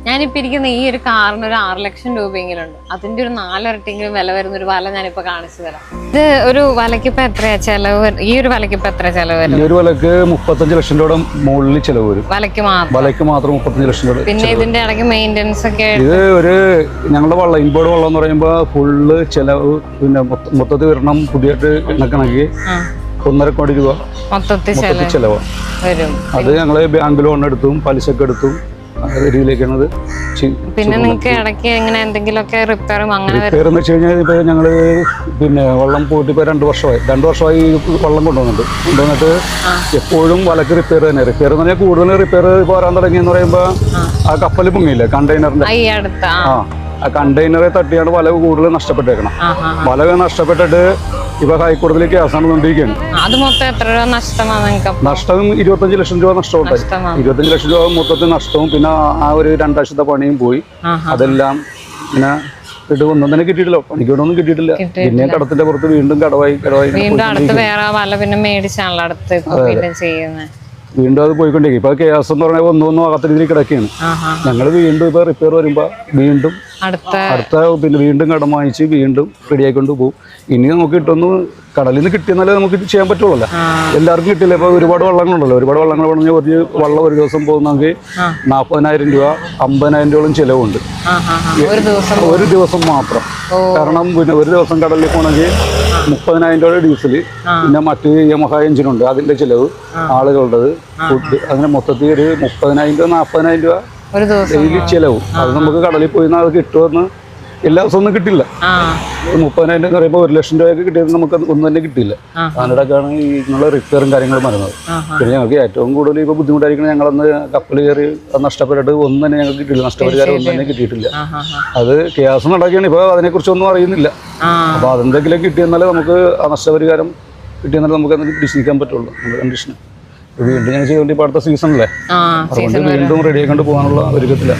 ഞാനിപ്പോ ഇരിക്കുന്ന ഈ ഒരു കാറിന് ഒരു 6 ലക്ഷം രൂപയെങ്കിലും ഉണ്ട്. അതിന്റെ ഒരു 4 ഇരട്ടിയെങ്കിലും വില വരുന്ന ഒരു വല ഞാനിപ്പോ കാണിച്ചു തരാം. ഇത് ഒരു വലക്ക് ഇപ്പൊ എത്രയാ ചെലവ്? ഈ ഒരു വലക്ക് ഇപ്പൊ എത്ര ചെലവ് വരും? ഈ ഒരു വലക്ക് 35 ലക്ഷം രൂപയുടെ മുകളിൽ ചെലവ് വരും. വലക്ക് മാത്രം 35 ലക്ഷം രൂപ. പിന്നെ ഇതിന്റെ ഇടയ്ക്ക് മെയിൻ്റെനൻസ് ഒക്കെ? ഇത് ഒരു ഞങ്ങളുടെ വള്ളം ഇൻബോർഡ് വള്ളം എന്ന് പറയുമ്പോൾ ഫുള്ള് ചെലവ് പിന്നെ മൊത്തത്തിൽ വരണം പുതിയായിട്ട് എണ്ണക്കണക്ക് 1.5 കോടി രൂപ മൊത്തത്തിൽ ചെലവ് വരും. അത് ഞങ്ങള് ബാങ്ക് ലോൺ എടുത്തും പലിശക്ക് എടുത്തും രീതിയിലേക്കാണത്. പിന്നെ നിങ്ങൾക്ക് ഇടയ്ക്ക് എങ്ങനെ എന്തെങ്കിലുമൊക്കെ റിപ്പയറും അങ്ങനെ റിപ്പയർ എന്ന് വെച്ച് കഴിഞ്ഞാൽ ഇപ്പൊ ഞങ്ങള് പിന്നെ വെള്ളം പോയിട്ട് ഇപ്പൊ 2 വർഷമായി വെള്ളം കൊണ്ടുവന്നിട്ട് എപ്പോഴും വലക്ക് റിപ്പയർ തന്നെ. റിപ്പയർ എന്ന് പറഞ്ഞാൽ കൂടുതൽ റിപ്പയർ പോരാൻ തുടങ്ങിയെന്ന് പറയുമ്പോ ആ കപ്പൽ പൊങ്ങിയില്ലേ കണ്ടെയ്നറിന്റെ, ആ കണ്ടെയ്നറെ തട്ടിയാണ് വല കൂടുതൽ നഷ്ടപ്പെട്ടേക്കണം. വല നഷ്ടപ്പെട്ടിട്ട് ഇപ്പൊ ഹൈക്കോടതിയിൽ കേസാണ് കൊണ്ടിരിക്കുകയാണ്. നഷ്ടം 25 ലക്ഷം രൂപ നഷ്ടമുണ്ടായി. 25 ലക്ഷം രൂപ മൊത്തത്തിൽ നഷ്ടവും പിന്നെ ആ ഒരു 2 ആഴ്ചത്തെ പണിയും പോയി. അതെല്ലാം പിന്നെ ഒന്നും തന്നെ കിട്ടിയിട്ടില്ല, പണിക്കൊന്നും കിട്ടിയിട്ടില്ല. പിന്നെ കടത്തിന്റെ പുറത്ത് വീണ്ടും കടവായി വീണ്ടും അത് പോയിക്കൊണ്ടിരിക്കും. ഇപ്പൊ കേസ് എന്ന് പറഞ്ഞാൽ ഒന്നും ആകാത്ത രീതിയിൽ കിടക്കുകയാണ്. ഞങ്ങൾ വീണ്ടും ഇപ്പൊ റിപ്പയർ വരുമ്പോ വീണ്ടും അടുത്ത പിന്നെ വീണ്ടും കടം വാങ്ങിച്ച് വീണ്ടും റെഡിയായിക്കൊണ്ട് പോകും. ഇനി നമുക്ക് കിട്ടുന്നു കടലിൽ നിന്ന് കിട്ടിയെന്നാലേ നമുക്ക് ചെയ്യാൻ പറ്റുള്ളൂ. എല്ലാവർക്കും കിട്ടില്ല. ഇപ്പൊ ഒരുപാട് വള്ളങ്ങളുണ്ടല്ലോ. ഒരുപാട് വള്ളങ്ങൾ പറഞ്ഞാൽ ഒരു വള്ളം ഒരു ദിവസം പോകുന്നെങ്കിൽ 40,000 രൂപ 50,000 രൂപയോളം ചെലവുണ്ട് ഒരു ദിവസം മാത്രം. കാരണം പിന്നെ ഒരു ദിവസം കടലിൽ പോകണമെങ്കിൽ 30,000 രൂപയുടെ ഡീസല്, പിന്നെ മറ്റ് യമഹ എഞ്ചിനുണ്ട് അതിന്റെ ചെലവ്, ആളുകളുടേത്, ഫുഡ്, അങ്ങനെ മൊത്തത്തിൽ ഒരു 30,000 രൂപ 40,000 രൂപ ഡെയിലി ചെലവും. അത് നമുക്ക് കടലിൽ പോയി അത് കിട്ടുമെന്ന് എല്ലാ ദിവസവും ഒന്നും കിട്ടില്ല. 30,000 എന്ന് പറയുമ്പോൾ 1 ലക്ഷം രൂപയൊക്കെ കിട്ടിയത് നമുക്ക് ഒന്നും തന്നെ കിട്ടില്ല. അതിനിടയ്ക്കാണ് ഈ ഇങ്ങനെയുള്ള റിപ്പയറും കാര്യങ്ങളും വരുന്നത്. പിന്നെ ഞങ്ങൾക്ക് ഏറ്റവും കൂടുതൽ ഇപ്പോൾ ബുദ്ധിമുട്ടായിരിക്കണം, ഞങ്ങളന്ന് കപ്പൽ കയറി നഷ്ടപ്പെട്ടിട്ട് ഒന്നും തന്നെ ഞങ്ങൾക്ക് കിട്ടിയില്ല. നഷ്ടപരിഹാരം ഒന്നും തന്നെ കിട്ടിയിട്ടില്ല. അത് കേസ് നടക്കുകയാണ്. ഇപ്പോൾ അതിനെക്കുറിച്ചൊന്നും അറിയുന്നില്ല. അപ്പോൾ അതെന്തെങ്കിലും കിട്ടിയെന്നാലേ നമുക്ക് ആ നഷ്ടപരിഹാരം കിട്ടിയെന്നാലേ നമുക്ക് അതിന് പിടിച്ചിരിക്കാൻ പറ്റുള്ളൂ. നമ്മുടെ കണ്ടീഷന് വീണ്ടും ഞങ്ങൾ ചെയ്തുകൊണ്ട് ഇപ്പോൾ അടുത്ത സീസണല്ലേ, അതുകൊണ്ട് വീണ്ടും റെഡിയാക്കൊണ്ട് പോകാനുള്ള ഒരുക്കത്തില്ല.